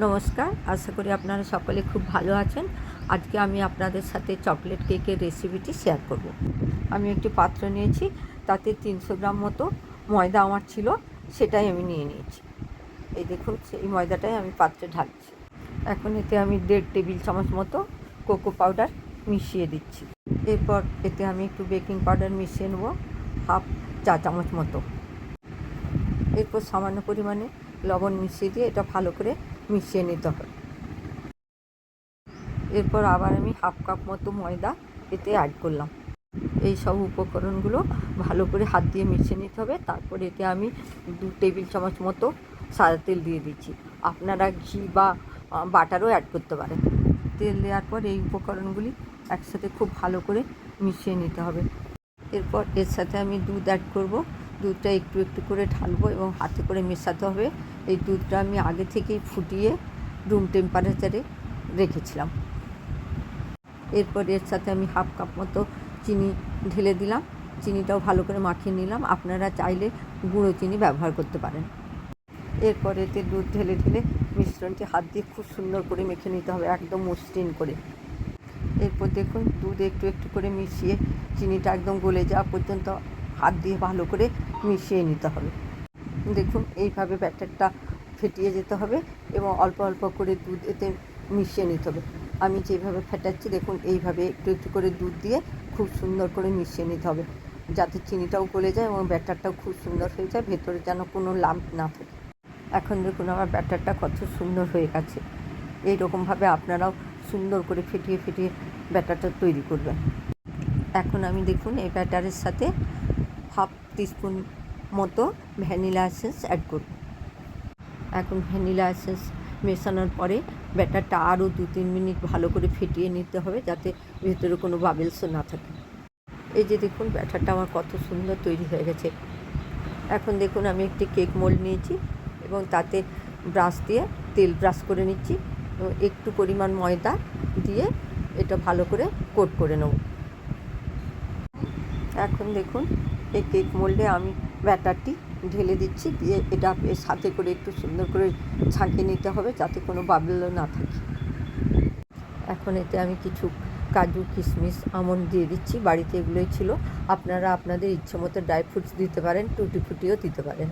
নমস্কার, আশা করি আপনারা সকলে খুব ভালো আছেন। আজকে আমি আপনাদের সাথে চকলেট কেকের রেসিপিটি শেয়ার করব। আমি একটি পাত্র নিয়েছি, তাতে 300 গ্রাম মতো ময়দা আমার ছিল, সেটাই আমি নিয়ে নিয়েছি। এই দেখুন, সেই ময়দাটাই আমি পাত্রে ঢালছি। এখন এতে আমি 1.5 টেবিল চামচ মতো কোকো পাউডার মিশিয়ে দিচ্ছি। এরপর এতে আমি একটু বেকিং পাউডার মিশিয়ে নেব, 1/2 চা চামচ মতো। এরপর সামান্য পরিমাণে লবণ মিশিয়ে দিয়ে এটা ভালো করে মিশিয়ে নিতে হবে। এরপর আবার আমি 1/2 কাপ মতো ময়দা এতে অ্যাড করলাম। এই সব উপকরণগুলো ভালো করে হাত দিয়ে মিশিয়ে নিতে হবে। তারপর এতে আমি 2 টেবিল চামচ মতো সাদা তেল দিয়ে দিচ্ছি। আপনারা ঘি বা বাটারও অ্যাড করতে পারেন। তেল দেওয়ার পর এই উপকরণগুলি একসাথে খুব ভালো করে মিশিয়ে নিতে হবে। এরপর এর সাথে আমি দুধ অ্যাড করব। দুধটা একটু একটু করে ঢালবো এবং হাতে করে মেশাতে হবে। এই দুধটা আমি আগে থেকেই ফুটিয়ে রুম টেম্পারেচারে রেখেছিলাম। এরপর এর সাথে আমি 1/2 কাপ মতো চিনি ঢেলে দিলাম। চিনিটাও ভালো করে মাখিয়ে নিলাম। আপনারা চাইলে গুঁড়ো চিনি ব্যবহার করতে পারেন। এরপর এতে দুধ ঢেলে ঢেলে মিশ্রণটি হাত দিয়ে খুব সুন্দর করে মেখে নিতে হবে, একদম মসৃণ করে। এরপর দেখুন, দুধ একটু একটু করে মিশিয়ে চিনিটা একদম গলে যাওয়া পর্যন্ত হাত দিয়ে ভালো করে মিশিয়ে নিতে হবে। দেখুন, এইভাবে ব্যাটারটা ফেটিয়ে যেতে হবে এবং অল্প অল্প করে দুধ এতে মিশিয়ে নিতে হবে। আমি যেভাবে ফেটাচ্ছি দেখুন, এইভাবে একটু একটু করে দুধ দিয়ে খুব সুন্দর করে মিশিয়ে নিতে হবে, যাতে চিনিটাও গলে যায় এবং ব্যাটারটাও খুব সুন্দর হয়ে যায়, ভেতরে যেন কোনো লাম্প না থাকে। এখন দেখুন, আমার ব্যাটারটা কত সুন্দর হয়ে গেছে। এইরকমভাবে আপনারাও সুন্দর করে ফেটিয়ে ফেটিয়ে ব্যাটারটা তৈরি করবেন। এখন আমি দেখুন এই ব্যাটারের সাথে 1/2 টিস্পুন মতো ভ্যানিলা এসেন্স অ্যাড করব। এখন ভ্যানিলা এসেন্স মেশানোর পরে ব্যাটারটা আরও 2-3 মিনিট ভালো করে ফেটিয়ে নিতে হবে, যাতে ভেতরে কোনো বাবেলসও না থাকে। এই যে দেখুন, ব্যাটারটা আমার কত সুন্দর তৈরি হয়ে গেছে। এখন দেখুন, আমি একটি কেক মোল্ড নিয়েছি এবং তাতে ব্রাশ দিয়ে তেল ব্রাশ করে নিচ্ছি এবং একটু পরিমাণ ময়দা দিয়ে এটা ভালো করে কোট করে নেব। এখন দেখুন, এই কেক মোল্ডে আমি ব্যাটারটি ঢেলে দিচ্ছি, দিয়ে এটা এর সাথে করে একটু সুন্দর করে ছাঁকিয়ে নিতে হবে, যাতে কোনো বাবলও না থাকে। এখন এতে আমি কিছু কাজু, কিশমিশ, আমন্ড দিয়ে দিচ্ছি। বাড়িতে এগুলোই ছিল। আপনারা আপনাদের ইচ্ছে মতো ড্রাই ফ্রুটস দিতে পারেন, টুটি ফুটিও দিতে পারেন।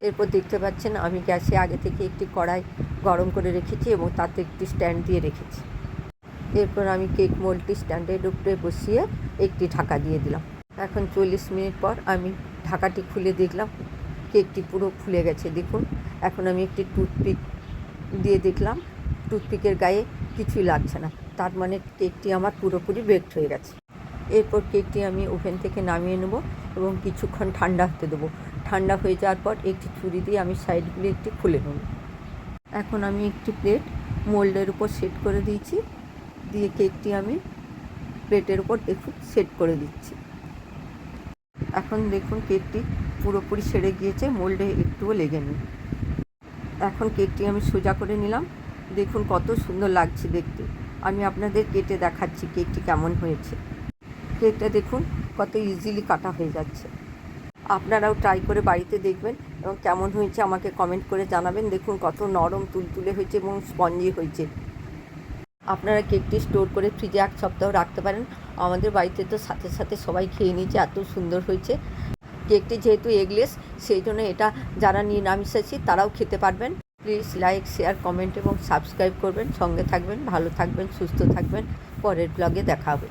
এরপর দেখতে পাচ্ছেন, আমি গ্যাসে আগে থেকে একটি কড়াই গরম করে রেখেছি এবং তাতে একটি স্ট্যান্ড দিয়ে রেখেছি। এরপর আমি কেক মোল্ডটি স্ট্যান্ডের উপরে বসিয়ে একটি ঢাকা দিয়ে দিলাম। এখন 40 মিনিট পর আমি ঢাকাটি খুলে দেখলাম, কেকটি পুরো ফুলে গেছে। দেখুন, এখন আমি একটি টুথপিক দিয়ে দেখলাম, টুথপিকের গায়ে কিছুই লাগছে না, তার মানে কেকটি আমার পুরোপুরি বেকড হয়ে গেছে। এরপর কেকটি আমি ওভেন থেকে নামিয়ে নেব এবং কিছুক্ষণ ঠান্ডা হতে দেবো। ঠান্ডা হয়ে যাওয়ার পর একটি ছুরি দিয়ে আমি সাইডগুলি একটু খুলে নেব। এখন আমি একটি প্লেট মোল্ডের উপর সেট করে দিয়েছি, দিয়ে কেকটি আমি প্লেটের উপর দেখুন সেট করে দিচ্ছি। এখন দেখুন, কেকটি পুরোপুরি সেরে গিয়েছে, মোল্ডে একটুও লেগে নেই। এখন কেকটি আমি সোজা করে নিলাম। দেখুন কত সুন্দর লাগছে দেখতে। আমি আপনাদের কেটে দেখাচ্ছি কেকটি কেমন হয়েছে। কেকটা দেখুন কত ইজিলি কাটা হয়ে যাচ্ছে। আপনারাও ট্রাই করে বাড়িতে দেখবেন এবং কেমন হয়েছে আমাকে কমেন্ট করে জানাবেন। দেখুন কত নরম তুলতুলে হয়েছে এবং স্পঞ্জি হয়েছে। আপনারা কেকটি স্টোর করে ফ্রিজে 1 সপ্তাহ রাখতে পারেন। আমাদের বাড়িতে তো সাথে সাথে সবাই খেয়ে নিয়েছে, এত সুন্দর হয়েছে। কেকটি যেহেতু এগলেস, সেই জন্য এটা যারা নিরামিষাশী তারাও খেতে পারবেন। প্লিজ লাইক, শেয়ার, কমেন্ট এবং সাবস্ক্রাইব করবেন। সঙ্গে থাকবেন, ভালো থাকবেন, সুস্থ থাকবেন। পরের ব্লগে দেখা হবে।